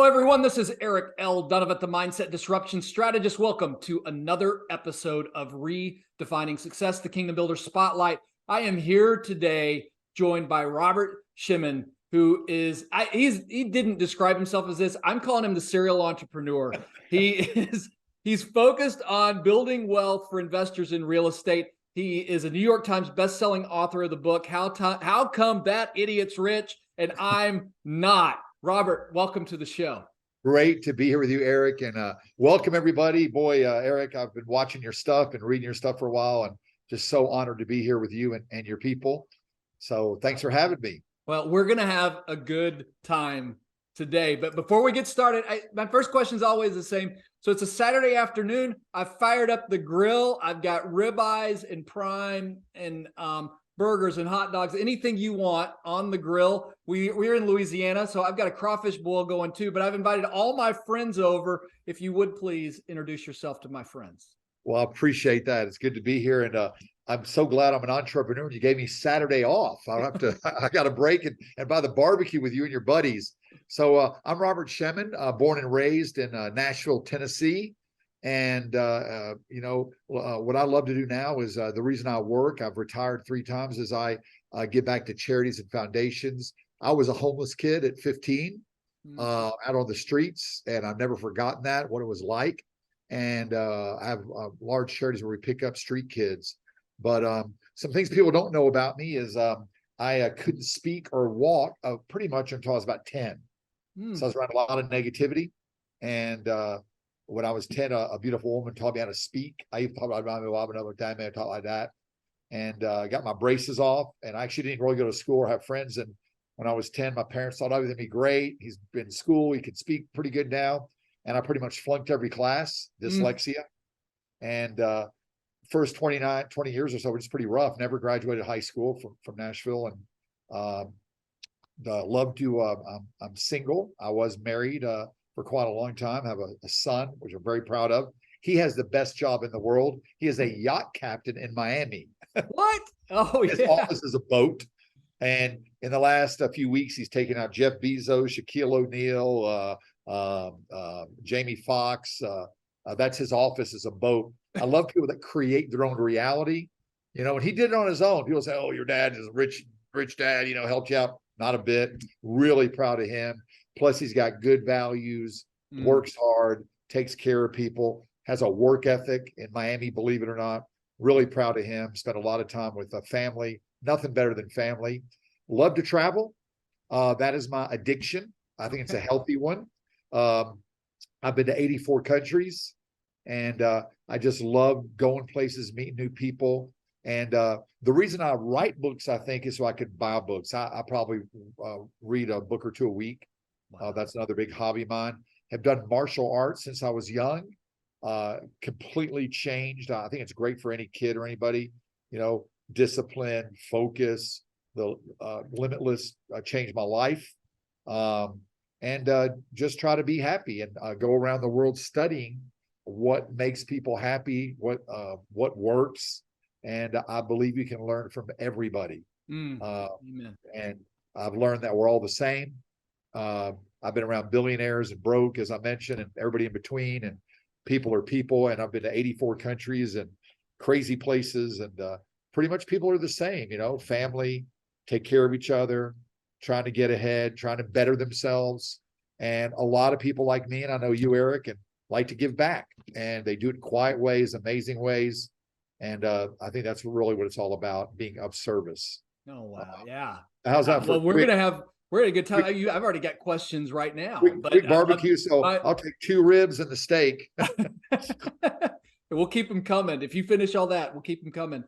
Hello, everyone. This is Eric L. Dunavant, the Mindset Disruption Strategist. Welcome to another episode of Redefining Success, the Kingdom Builder Spotlight. I am here today joined by Robert Shemin, who is, he didn't describe himself as this. I'm calling him the serial entrepreneur. He's focused on building wealth for investors in real estate. He is a New York Times bestselling author of the book, How Come That Idiot's Rich and I'm Not. Robert, welcome to the show. Great to be here with you, Eric, and welcome everybody. Boy, Eric, I've been watching your stuff and reading your stuff for a while, and just so honored to be here with you and your people. So thanks for having me. Well, we're going to have a good time today, but before we get started, my first question is always the same. So it's a Saturday afternoon. I've fired up the grill. I've got ribeyes and prime and burgers and hot dogs, anything you want on the grill. We're in Louisiana, so I've got a crawfish boil going too, but I've invited all my friends over. If you would please introduce yourself to my friends. Well, I appreciate that. It's good to be here. And I'm so glad I'm an entrepreneur. You gave me Saturday off. I don't have to, I got a break and by the barbecue with you and your buddies. So I'm Robert Shemin, born and raised in Nashville, Tennessee. And, what I love to do now is the reason I work, I've retired 3 times, is I give back to charities and foundations. I was a homeless kid at 15 out on the streets, and I've never forgotten that, what it was like. And I have large charities where we pick up street kids. But some things people don't know about me is I couldn't speak or walk pretty much until I was about 10. So I was around a lot of negativity. And when I was 10, a beautiful woman taught me how to speak. I even thought about another time I taught like that. And got my braces off. And I actually didn't really go to school or have friends. And when I was 10, my parents thought everything would be great. He's been in school. He could speak pretty good now. And I pretty much flunked every class, dyslexia. And first 20 years or so, which is pretty rough. Never graduated high school from Nashville. And I'm single. I was married for quite a long time. I have a son, which I'm very proud of. He has the best job in the world. He is a yacht captain in Miami. What? Oh, His office is a boat. And in the last few weeks, he's taken out Jeff Bezos, Shaquille O'Neal, Jamie Foxx. That's his office, is a boat. I love people that create their own reality. And he did it on his own. People say, "Oh, your dad is a rich dad, helped you out." Not a bit. Really proud of him. Plus, he's got good values, works hard, takes care of people, has a work ethic in Miami, believe it or not. Really proud of him. Spent a lot of time with a family. Nothing better than family. Love to travel. That is my addiction. I think it's a healthy one. I've been to 84 countries, and I just love going places, meeting new people. And the reason I write books, I think, is so I could buy books. I probably read a book or 2 a week. Wow. That's another big hobby of mine. Have done martial arts since I was young. Completely changed. I think it's great for any kid or anybody. Discipline, focus, the limitless changed my life. And just try to be happy and go around the world studying what makes people happy, what works. And I believe you can learn from everybody. Amen. And I've learned that we're all the same. I've been around billionaires and broke, as I mentioned, and everybody in between, and people are people. And I've been to 84 countries and crazy places. And pretty much people are the same, family, take care of each other, trying to get ahead, trying to better themselves. And a lot of people like me, and I know you, Eric, and like to give back. And they do it in quiet ways, amazing ways. And I think that's really what it's all about, being of service. Oh, wow. Yeah. How's that? Well, we're going to have a good time. I've already got questions right now. Quick barbecue, so I'll take 2 ribs and the steak. We'll keep them coming. If you finish all that, we'll keep them coming.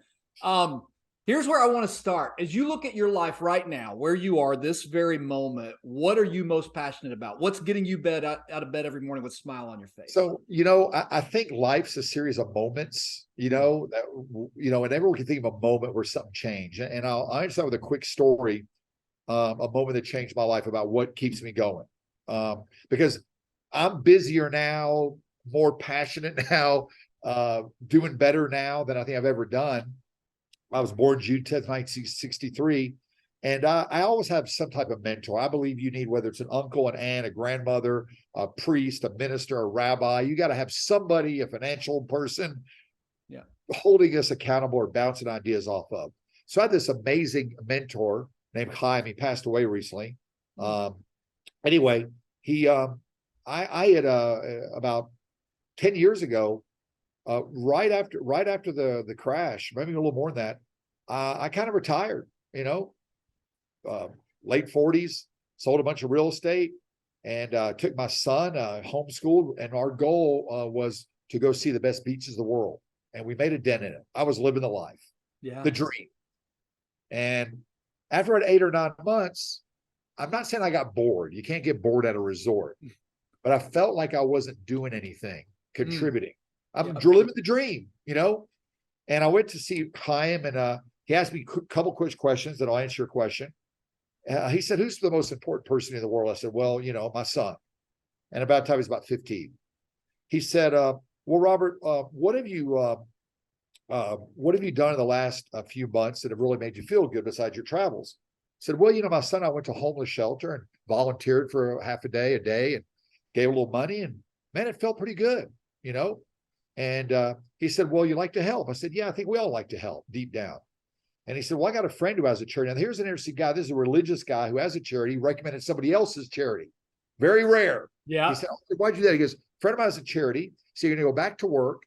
Here's where I want to start. As you look at your life right now, where you are this very moment, what are you most passionate about? What's getting you out of bed every morning with a smile on your face? So, I think life's a series of moments, and everyone can think of a moment where something changed. And I'll start with a quick story, a moment that changed my life about what keeps me going. Because I'm busier now, more passionate now, doing better now than I think I've ever done. I was born June 10th, 1963, And I always have some type of mentor. I believe you need, whether it's an uncle, an aunt, a grandmother, a priest, a minister, a rabbi, you got to have somebody, a financial person, holding us accountable or bouncing ideas off of. So I had this amazing mentor named Chaim. He passed away recently. Anyway, I had about 10 years ago, right after the crash, maybe a little more than that, I kind of retired, late 40s, sold a bunch of real estate, and took my son, homeschooled, and our goal was to go see the best beaches of the world. And we made a dent in it. I was living the life, the dream. And after 8 or 9 months, I'm not saying I got bored. You can't get bored at a resort, but I felt like I wasn't doing anything, contributing. I'm living the dream, And I went to see Chaim, and he asked me a couple quick questions that I'll answer your question. He said, "Who's the most important person in the world?" I said, "Well, my son." And about the time he was about 15. He said, "Well, Robert, what have you done in the last few months that have really made you feel good besides your travels?" I said, "Well, my son, I went to a homeless shelter and volunteered for half a day, and gave a little money, and man, it felt pretty good, And he said, "Well, you like to help?" I said, "Yeah, I think we all like to help deep down." And he said, "Well, I got a friend who has a charity. And here's an interesting guy. This is a religious guy who has a charity. He recommended somebody else's charity. Very rare." Yeah. He said, "Why'd you do that?" He goes, "Friend of mine has a charity. So you're going to go back to work,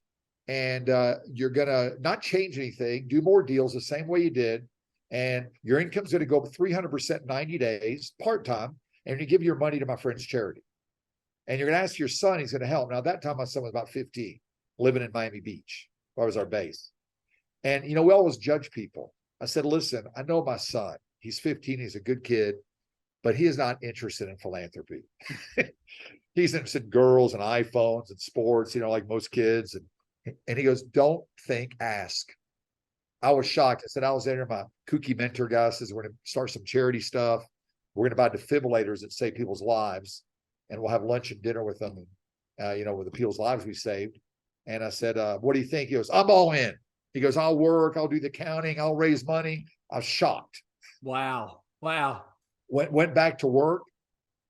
and you're going to not change anything, do more deals the same way you did. And your income's going to go up 300% in 90 days, part-time. And you give your money to my friend's charity. And you're going to ask your son, he's going to help." Now, at that time, my son was about 15, living in Miami Beach. That was our base. And, we always judge people. I said, "Listen, I know my son. He's 15. He's a good kid, but he is not interested in philanthropy. He's interested in girls and iPhones and sports, like most kids." And he goes, "Don't think, ask." I was shocked. I said, "Alexander, my kooky mentor guy says we're going to start some charity stuff. We're going to buy defibrillators that save people's lives. And we'll have lunch and dinner with them, with the people's lives we saved." And I said, "What do you think?" He goes, "I'm all in." He goes, "I'll work, I'll do the counting, I'll raise money." I was shocked. Wow. Went back to work.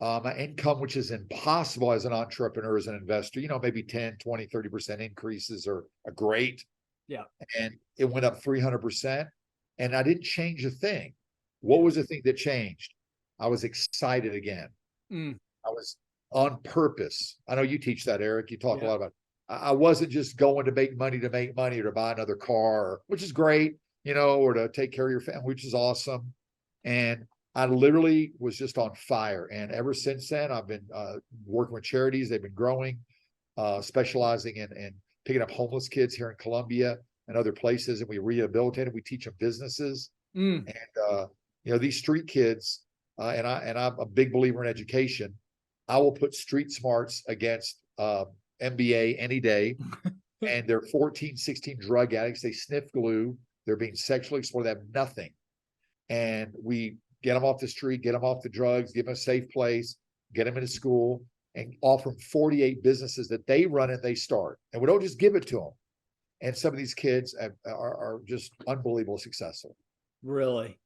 My income, which is impossible as an entrepreneur, as an investor, maybe 10, 20, 30% increases are great. Yeah. And it went up 300%. And I didn't change a thing. What was the thing that changed? I was excited again. I was on purpose. I know you teach that, Eric. You talk a lot about it. I wasn't just going to make money or to buy another car, which is great, or to take care of your family, which is awesome. And I literally was just on fire. And ever since then, I've been working with charities. They've been growing, specializing in picking up homeless kids here in Colombia and other places. And we rehabilitate them. We teach them businesses. And, these street kids, and I'm a big believer in education. I will put street smarts against MBA any day. And they're 14, 16 drug addicts. They sniff glue. They're being sexually exploited. They have nothing. And we get them off the street, get them off the drugs, give them a safe place, get them into school, and offer them 48 businesses that they run and they start. And we don't just give it to them. And some of these kids are just unbelievably successful. Really?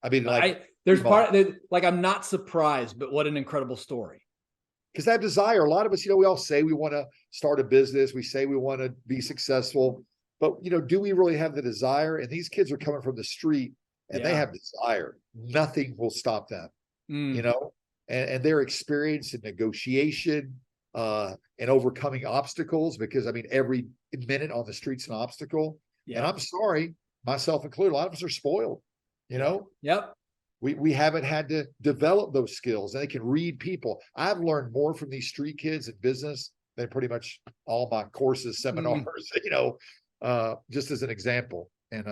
I mean, I'm not surprised, but what an incredible story. Because that desire, a lot of us, we all say we want to start a business. We say we want to be successful, but do we really have the desire? And these kids are coming from the street and they have desire. Nothing will stop them, and their experience in negotiation, and overcoming obstacles, because every minute on the street's an obstacle. And I'm sorry, myself included, a lot of us are spoiled, Yep. We haven't had to develop those skills, and they can read people. I've learned more from these street kids in business than pretty much all my courses, seminars, just as an example. And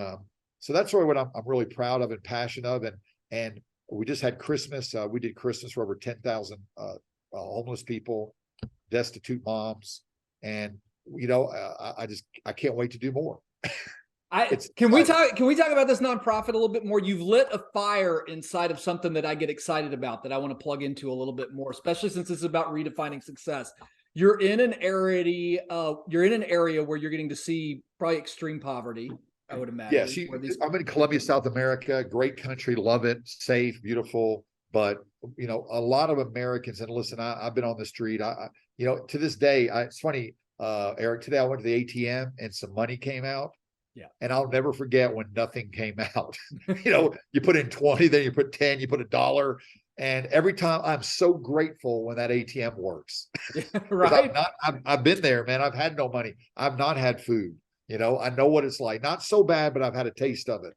so that's really what I'm really proud of and passionate of. And we just had Christmas. We did Christmas for over 10,000 homeless people, destitute moms. And, I can't wait to do more. Can we talk about this nonprofit a little bit more? You've lit a fire inside of something that I get excited about, that I want to plug into a little bit more, especially since this is about redefining success. You're in an area where you're getting to see probably extreme poverty. I would imagine. Yes, I'm in Colombia, South America. Great country, love it, safe, beautiful. But a lot of Americans, and listen, I've been on the street. To this day, it's funny, Eric. Today I went to the ATM and some money came out. Yeah. And I'll never forget when nothing came out. You put in 20, then you put 10, you put $1. And every time I'm so grateful when that ATM works. Right. I've been there, man. I've had no money. I've not had food. I know what it's like. Not so bad, but I've had a taste of it.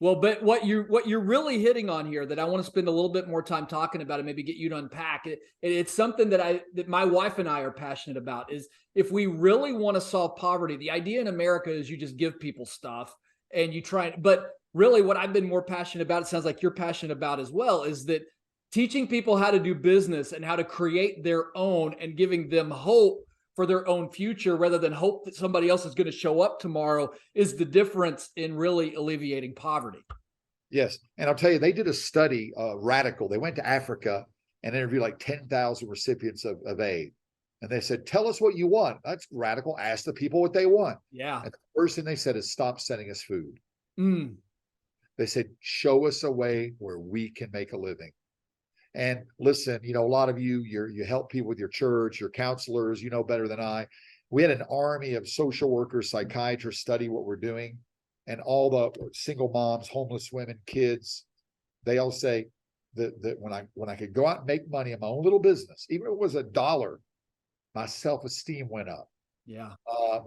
Well, but what you're really hitting on here that I want to spend a little bit more time talking about and maybe get you to unpack it. It's something that my wife and I are passionate about is if we really want to solve poverty, the idea in America is you just give people stuff and you try, but really what I've been more passionate about, it sounds like you're passionate about as well, is that teaching people how to do business and how to create their own and giving them hope for their own future rather than hope that somebody else is going to show up tomorrow is the difference in really alleviating poverty. Yes. And I'll tell you, they did a study, radical. They went to Africa and interviewed like 10,000 recipients of aid. And they said, tell us what you want. That's radical. Ask the people what they want. Yeah. And the first thing they said is stop sending us food. Mm. They said, show us a way where we can make a living. And listen, a lot of you help people with your church, your counselors, better than I. We had an army of social workers, psychiatrists study what we're doing. And all the single moms, homeless women, kids, they all say that when I could go out and make money in my own little business, even if it was $1, my self-esteem went up. Yeah.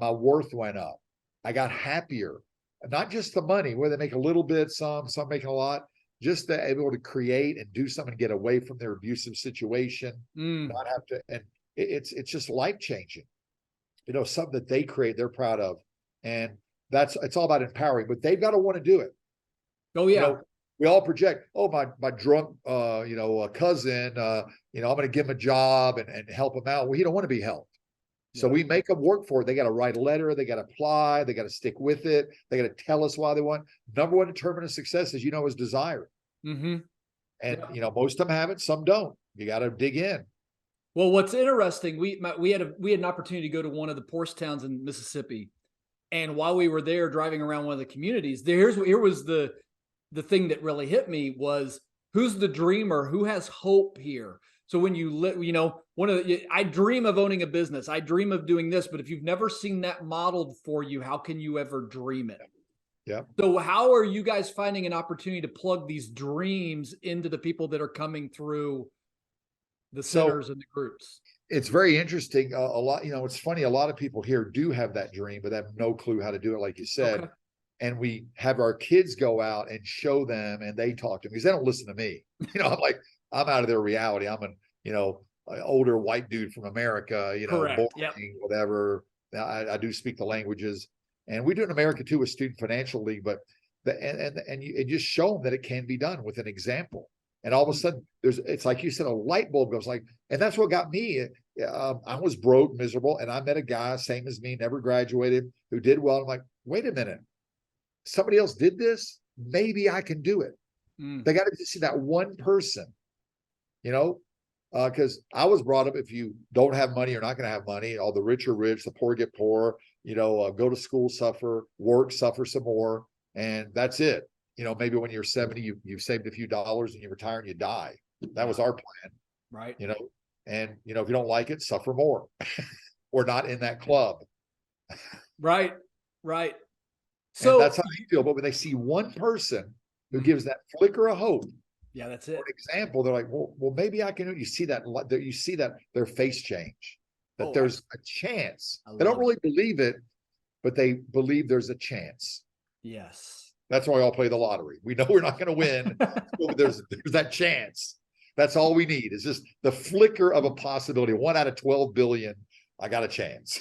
My worth went up. I got happier. Not just the money, where they make a little bit, some making a lot. Just to able to create and do something, get away from their abusive situation, not have to, and it's just life changing. Something that they create, they're proud of, and it's all about empowering. But they've got to want to do it. Oh yeah, we all project. Oh, my drunk, cousin. I'm going to give him a job and help him out. Well, he don't want to be helped. So we make them work for it. They got to write a letter. They got to apply. They got to stick with it. They got to tell us why they want. Number one determinant of success, as is desire. Mm-hmm. And most of them have it. Some don't. You got to dig in. Well, what's interesting, we had an opportunity to go to one of the poorest towns in Mississippi, and while we were there driving around one of the communities, here was the thing that really hit me was who's the dreamer, who has hope here. So when I dream of owning a business, I dream of doing this, but if you've never seen that modeled for you, how can you ever dream it? Yeah. So how are you guys finding an opportunity to plug these dreams into the people that are coming through the centers and the groups? It's very interesting. A lot, it's funny. A lot of people here do have that dream, but they have no clue how to do it, like you said. Okay. And we have our kids go out and show them, and they talk to them because they don't listen to me. I'm out of their reality. I'm an older white dude from America, Correct. boring, yep. whatever. I do speak the languages, and we do it in America too with Student Financial League. But you just show them that it can be done with an example. And all of a sudden, it's like you said, a light bulb goes like, and that's what got me. I was broke, miserable, and I met a guy same as me, never graduated, who did well. I'm like, wait a minute, somebody else did this. Maybe I can do it. They got to see that one person. Because I was brought up, if you don't have money, you're not going to have money. All the rich are rich, the poor get poor. Go to school, suffer, work, suffer some more, and that's it. Maybe when you're 70, you've saved a few dollars and you retire and you die. That was our plan, right? And if you don't like it, suffer more. We're not in that club, right? So and that's how you feel. But when they see one person who gives that flicker of hope. Yeah, that's it. For example, they're like, well, maybe I can. You see that their face change, that there's a chance. They don't really believe it, but they believe there's a chance. Yes. That's why we all play the lottery. We know we're not going to win, but there's that chance. That's all we need is just the flicker of a possibility. 1 out of 12 billion. I got a chance.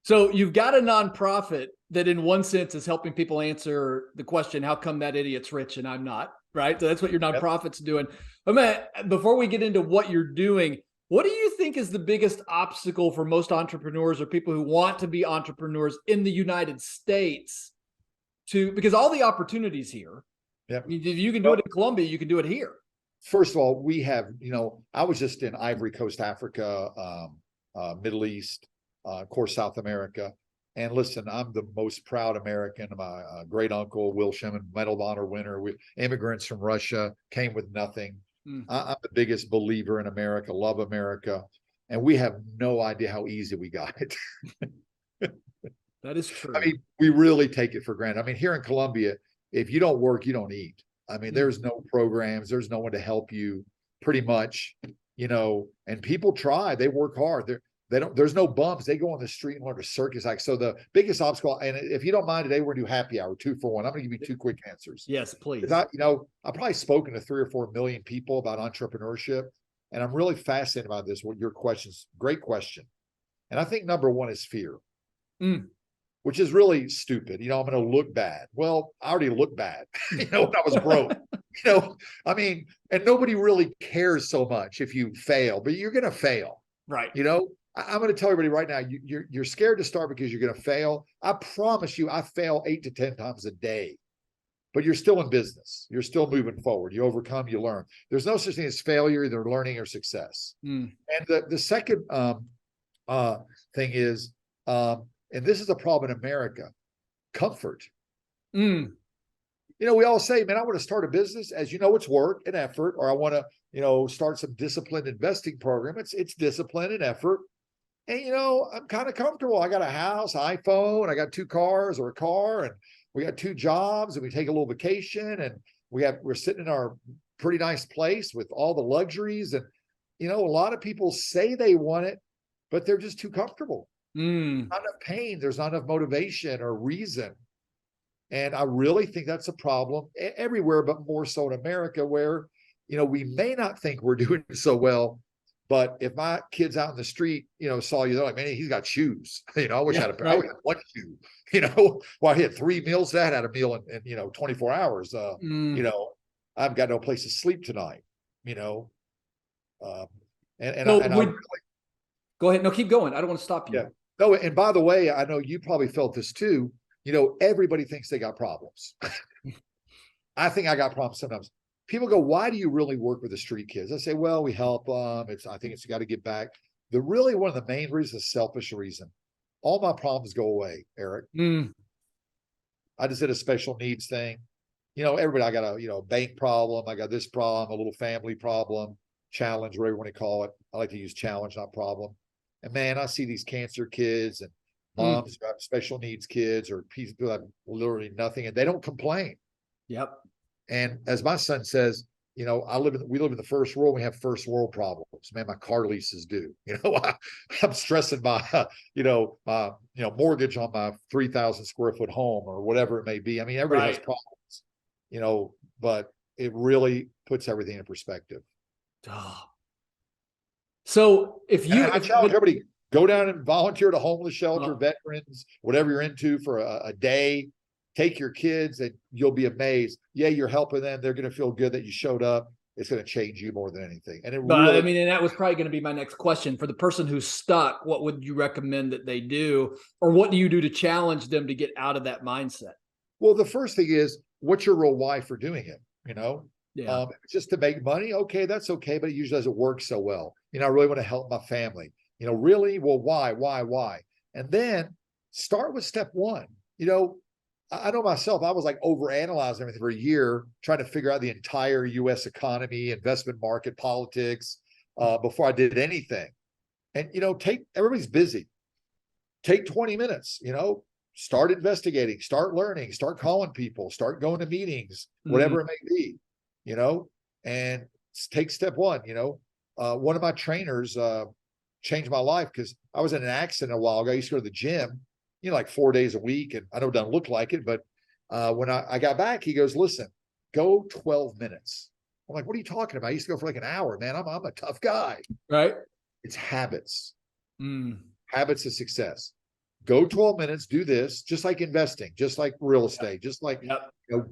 So you've got a nonprofit that in one sense is helping people answer the question, how come that idiot's rich and I'm not? Right. So that's what your nonprofit's doing. But man, before we get into what you're doing, what do you think is the biggest obstacle for most entrepreneurs or people who want to be entrepreneurs in the United States because all the opportunities here, yeah. I mean, if you can do it in Colombia, you can do it here. First of all, we have, I was just in Ivory Coast, Africa, Middle East, of course, South America. And listen, I'm the most proud American. My great uncle, Will Shemin, Medal of Honor winner. We immigrants from Russia, came with nothing. I'm the biggest believer in America, love America. And we have no idea how easy we got it. That is true. I mean, we really take it for granted. I mean, here in Colombia, if you don't work, you don't eat. I mean, there's no programs, there's no one to help you pretty much, and people try, they work hard. There's no bumps. They go on the street and learn to circus act. So the biggest obstacle, and if you don't mind today, we're gonna do happy hour 2 for 1. I'm gonna give you 2 quick answers. Yes, please. I've probably spoken to 3 or 4 million people about entrepreneurship, and I'm really fascinated by this. What your questions, great question. And I think number 1 is fear, which is really stupid. I'm gonna look bad. Well, I already looked bad, when I was broke. I mean, and nobody really cares so much if you fail, but you're gonna fail. Right. I'm going to tell everybody right now, you're scared to start because you're going to fail. I promise you, I fail 8 to 10 times a day, but you're still in business. You're still moving forward. You overcome, you learn. There's no such thing as failure, either learning or success. And the second thing is, and this is a problem in America, comfort. We all say, man, I want to start a business. As you know, it's work and effort, or I want to, start some disciplined investing program. It's discipline and effort. And, I'm kind of comfortable. I got a house, iPhone, I got 2 cars or a car, and we got 2 jobs, and we take a little vacation, and we're sitting in our pretty nice place with all the luxuries. And, a lot of people say they want it, but they're just too comfortable. Not enough pain. There's not enough motivation or reason. And I really think that's a problem everywhere, but more so in America, where, we may not think we're doing so well. But if my kids out in the street, saw you, they're like, man, he's got shoes. I wish I had I had 1 shoe. Well, I had 3 meals. I had a meal in 24 hours. I've got no place to sleep tonight. Go ahead. No, keep going. I don't want to stop you. Yeah. No, and by the way, I know you probably felt this too. Everybody thinks they got problems. I think I got problems sometimes. People go, why do you really work with the street kids? I say, well, we help them. I think it's got to get back. Really one of the main reasons is selfish reason. All my problems go away, Eric. I just did a special needs thing. Everybody, I got a bank problem. I got this problem, a little family problem, challenge, whatever you want to call it. I like to use challenge, not problem. And man, I see these cancer kids and moms who have special needs kids or people who have literally nothing, and they don't complain. Yep. And as my son says, we live in the first world. We have first world problems. Man, my car lease is due. I'm stressing my, mortgage on my 3,000 square foot home or whatever it may be. I mean, everybody has problems, but it really puts everything in perspective. So I challenge everybody, go down and volunteer at a homeless shelter, veterans, whatever you're into for a day. Take your kids and you'll be amazed. Yeah, you're helping them. They're going to feel good that you showed up. It's going to change you more than anything. And and that was probably going to be my next question. For the person who's stuck, what would you recommend that they do? Or what do you do to challenge them to get out of that mindset? Well, the first thing is, what's your real why for doing it? Just to make money. Okay, that's okay. But it usually doesn't work so well. I really want to help my family. Really? Well, why? And then start with step 1. I know myself, I was like overanalyzing everything for a year, trying to figure out the entire US economy, investment market, politics, before I did anything. And, everybody's busy. Take 20 minutes, start investigating, start learning, start calling people, start going to meetings, whatever it may be, and take step 1. One of my trainers changed my life because I was in an accident a while ago. I used to go to the gym, like 4 days a week. And I know it doesn't look like it, but when I got back, he goes, listen, go 12 minutes. I'm like, what are you talking about? I used to go for like an hour, man. I'm a tough guy. Right. It's habits. Habits of success. Go 12 minutes, do this, just like investing, just like real estate, just like,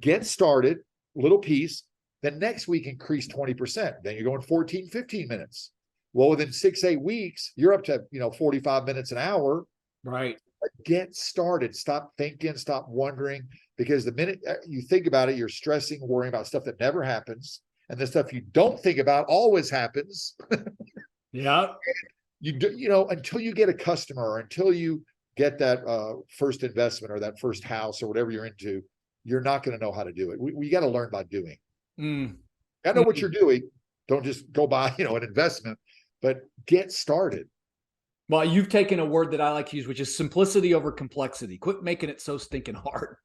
get started, little piece. Then next week, increase 20%. Then you're going 14, 15 minutes. Well, within 6-8 weeks, you're up to, 45 minutes an hour. Right. Get started. Stop thinking, stop wondering, because the minute you think about it, you're stressing, worrying about stuff that never happens. And the stuff you don't think about always happens. Yeah. Until you get a customer, or until you get that first investment or that first house or whatever you're into, you're not going to know how to do it. We got to learn by doing. I know what you're doing. Don't just go buy, an investment, but get started. Well, you've taken a word that I like to use, which is simplicity over complexity. Quit making it so stinking hard.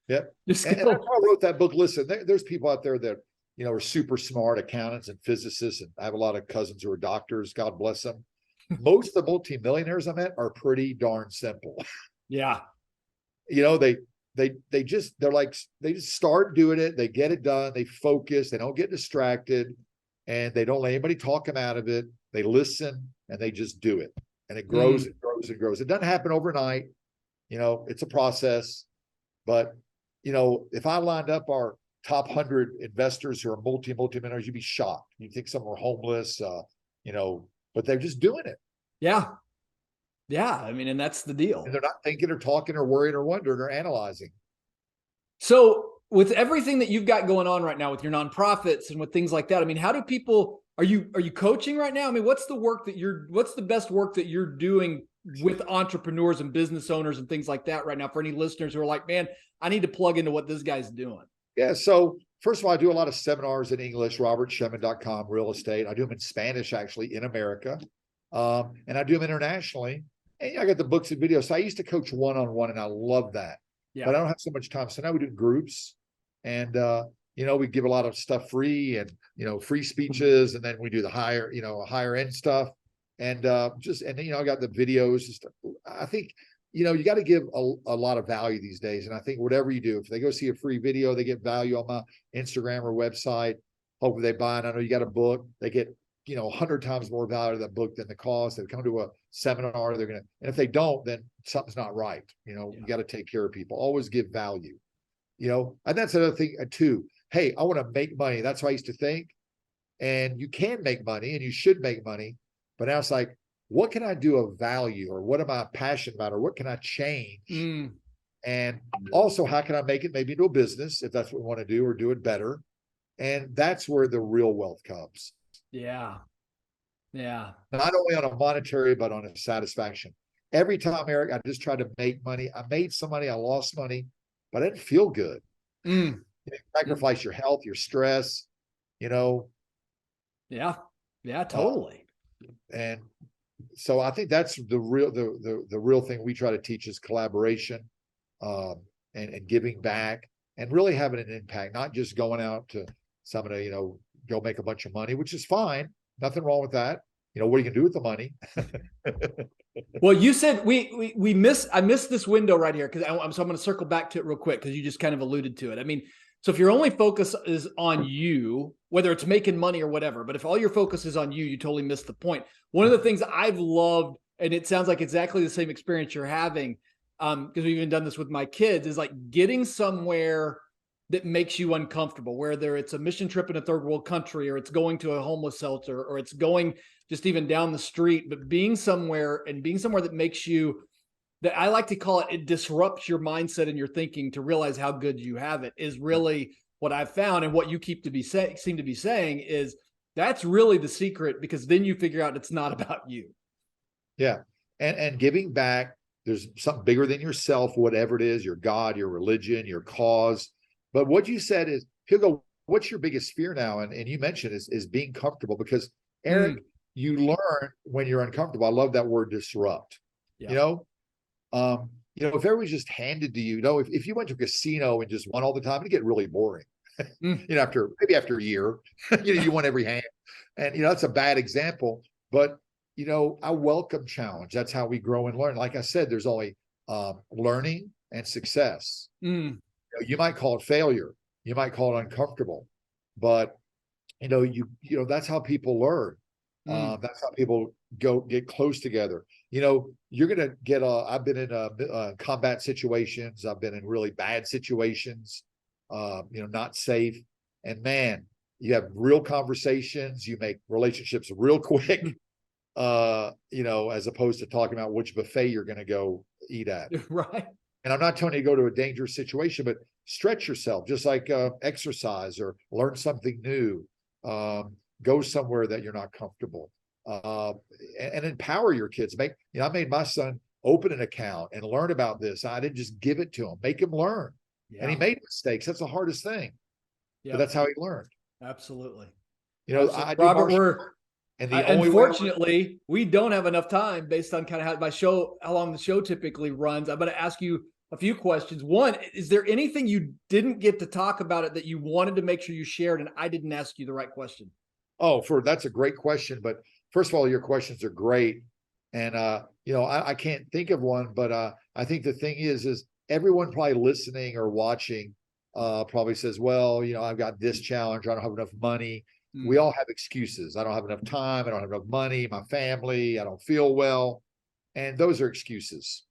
Yep. Just and I wrote that book. Listen, there's people out there that, are super smart accountants and physicists. And I have a lot of cousins who are doctors. God bless them. Most of the multimillionaires I met are pretty darn simple. Yeah. They just start doing it. They get it done. They focus. They don't get distracted, and they don't let anybody talk them out of it. They listen and they just do it, and it grows and grows and grows. It doesn't happen overnight. It's a process, but if I lined up our top 100 investors who are multimillionaires, you'd be shocked. You'd think some are homeless, but they're just doing it. Yeah. Yeah. I mean, and that's the deal. And they're not thinking or talking or worrying or wondering or analyzing. So with everything that you've got going on right now with your nonprofits and with things like that, I mean, how do people, are you coaching right now? I mean, what's the best work that you're doing with entrepreneurs and business owners and things like that right now for any listeners who are like, man, I need to plug into what this guy's doing? Yeah. So first of all, I do a lot of seminars in English, robertshemin.com, real estate. I do them in Spanish, actually, in America. And I do them internationally. And I got the books and videos. So I used to coach one-on-one, and I love that. Yeah. But I don't have so much time. So now we do groups, and we give a lot of stuff free, and free speeches, and then we do the higher end stuff. And I got the videos. I think you got to give a lot of value these days. And I think whatever you do, if they go see a free video, they get value on my Instagram or website. Hopefully they buy it. I know you got a book, they get 100 times more value of that book than the cost. They come to a seminar, and if they don't, then something's not right. You got to take care of people. Always give value. And that's another thing too. Hey, I want to make money. That's what I used to think. And you can make money, and you should make money. But now it's like, what can I do of value, or what am I passionate about, or what can I change? And also, how can I make it maybe into a business if that's what we want to do, or do it better? And that's where the real wealth comes. Yeah. Yeah. Not only on a monetary, but on a satisfaction. Every time, Eric, I just tried to make money. I made some money, I lost money, but I didn't feel good. You sacrifice your health, your stress, Yeah. Yeah, totally. And so I think that's the real thing we try to teach is collaboration, and giving back, and really having an impact, not just going out to somebody, go make a bunch of money, which is fine. Nothing wrong with that. What are you gonna do with the money? Well, you said I missed this window right here, so I'm going to circle back to it real quick, because you just kind of alluded to it. I mean, so if your only focus is on you, whether it's making money or whatever, but if all your focus is on you, you totally missed the point. One of the things I've loved, and it sounds like exactly the same experience you're having, because we've even done this with my kids, is like getting somewhere that makes you uncomfortable, whether it's a mission trip in a third world country, or it's going to a homeless shelter, or it's going just even down the street, but being somewhere that makes you, that I like to call it disrupts your mindset and your thinking to realize how good you have it, is really what I've found. And what you seem to be saying is that's really the secret, because then you figure out it's not about you. Yeah. And giving back, there's something bigger than yourself, whatever it is, your God, your religion, your cause. But what you said is, people go, what's your biggest fear now? And you mentioned is being comfortable, because Eric, you learn when you're uncomfortable. I love that word, disrupt. Yeah. If everybody's just handed to you, if you went to a casino and just won all the time, it'd get really boring. After a year, you want every hand. And that's a bad example. But I welcome challenge. That's how we grow and learn. Like I said, there's only learning and success. You might call it failure, you might call it uncomfortable, but that's how people learn. That's how people get close together. You're gonna get I've been in combat situations, I've been in really bad situations, not safe, and man, you have real conversations, you make relationships real quick, as opposed to talking about which buffet you're going to go eat at. Right. And I'm not telling you to go to a dangerous situation, but stretch yourself, just like exercise or learn something new. Go somewhere that you're not comfortable, and empower your kids. I made my son open an account and learn about this. I didn't just give it to him, make him learn. Yeah. And he made mistakes. That's the hardest thing. Yeah. But that's how he learned. Absolutely. You know, Absolutely. I do Robert, and the only way unfortunately, we don't have enough time based on kind of how long the show typically runs. I'm going to ask you a few questions. One, is there anything you didn't get to talk about it that you wanted to make sure you shared and I didn't ask you the right question? That's a great question. But first of all, your questions are great. And you know, I can't think of one, but I think the thing is everyone probably listening or watching probably says, well, you know, I've got this challenge, I don't have enough money. We all have excuses. I don't have enough time, I don't have enough money, my family, I don't feel well. And those are excuses.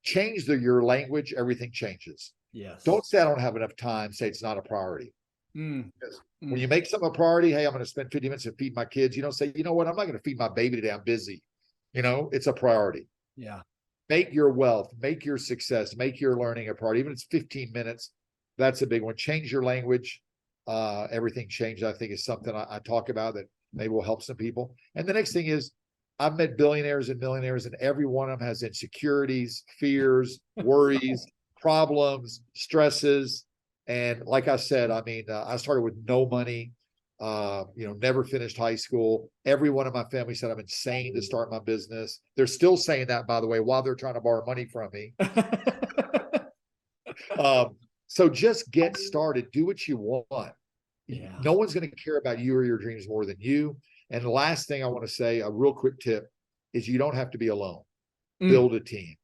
Change your language, everything changes. Yes. Don't say I don't have enough time, say it's not a priority. Because when you make something a priority, hey, I'm going to spend 50 minutes to feed my kids. You don't say, you know what, I'm not going to feed my baby today, I'm busy. You know, it's a priority. Yeah. Make your wealth, make your success, make your learning a priority. Even if it's 15 minutes, that's a big one. Change your language. Everything changes, I think, is something I talk about that maybe will help some people. And the next thing is, I've met billionaires and millionaires, and every one of them has insecurities, fears, worries, problems, stresses. And like I said, I mean, I started with no money, you know, never finished high school. Every one of my family said I'm insane to start my business. They're still saying that, by the way, while they're trying to borrow money from me. So just get started, do what you want. Yeah. No one's going to care about you or your dreams more than you. And the last thing I want to say, a real quick tip, is you don't have to be alone. Build a team.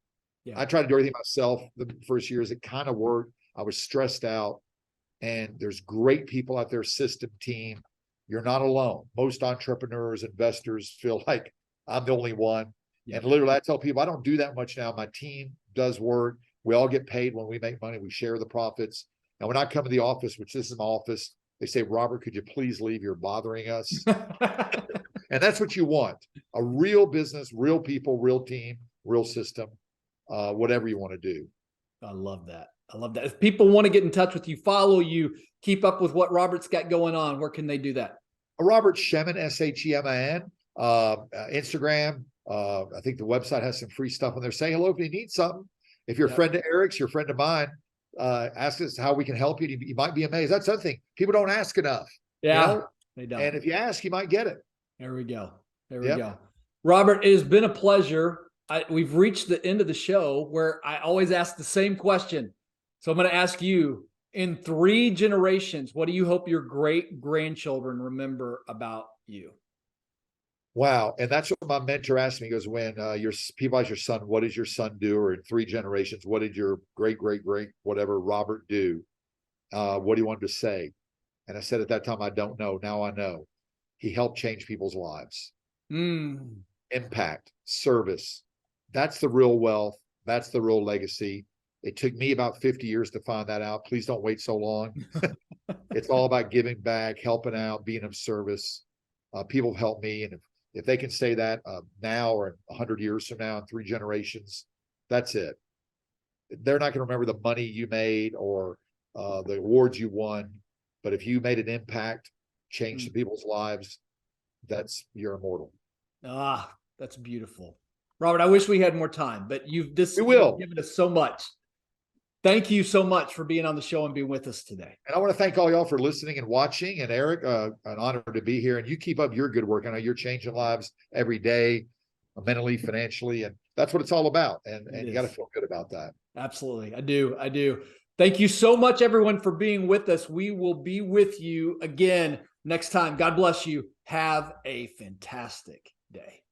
Yeah. I tried to do everything myself the first years. It kind of worked. I was stressed out. And there's great people out there, system team. You're not alone. Most entrepreneurs, investors feel like I'm the only one. Yeah. And literally, I tell people, I don't do that much now. My team does work. We all get paid when we make money. We share the profits. And when I come to the office, which this is my office, they say, Robert, could you please leave? You're bothering us. And that's what you want. A real business, real people, real team, real system, whatever you want to do. I love that. I love that. If people want to get in touch with you, follow you, keep up with what Robert's got going on, where can they do that? Robert Shemin, Shemin, Instagram. I think the website has some free stuff on there. Say hello if you need something. If you're a friend of Eric's, you're a friend of mine, ask us how we can help you. You might be amazed. That's the thing. People don't ask enough. Yeah, you know? They don't. And if you ask, you might get it. There we go. There we go. Robert, it has been a pleasure. We've reached the end of the show where I always ask the same question. So I'm going to ask you, in 3 generations, what do you hope your great grandchildren remember about you? Wow. And that's what my mentor asked me. He goes, when people ask your son, what does your son do? Or in 3 generations, what did your great, whatever Robert do? What do you want him to say? And I said at that time, I don't know. Now I know. He helped change people's lives. Impact, service. That's the real wealth. That's the real legacy. It took me about 50 years to find that out. Please don't wait so long. It's all about giving back, helping out, being of service. People have helped me. And if they can say that now or 100 years from now, in 3 generations, that's it. They're not going to remember the money you made or the awards you won. But if you made an impact, changed people's lives, you're immortal. Ah, that's beautiful. Robert, I wish we had more time, but you've given us so much. Thank you so much for being on the show and being with us today. And I want to thank all y'all for listening and watching. And Eric, an honor to be here. And you keep up your good work. I know you're changing lives every day, mentally, financially, and that's what it's all about. And you got to feel good about that. Absolutely. I do. Thank you so much, everyone, for being with us. We will be with you again next time. God bless you. Have a fantastic day.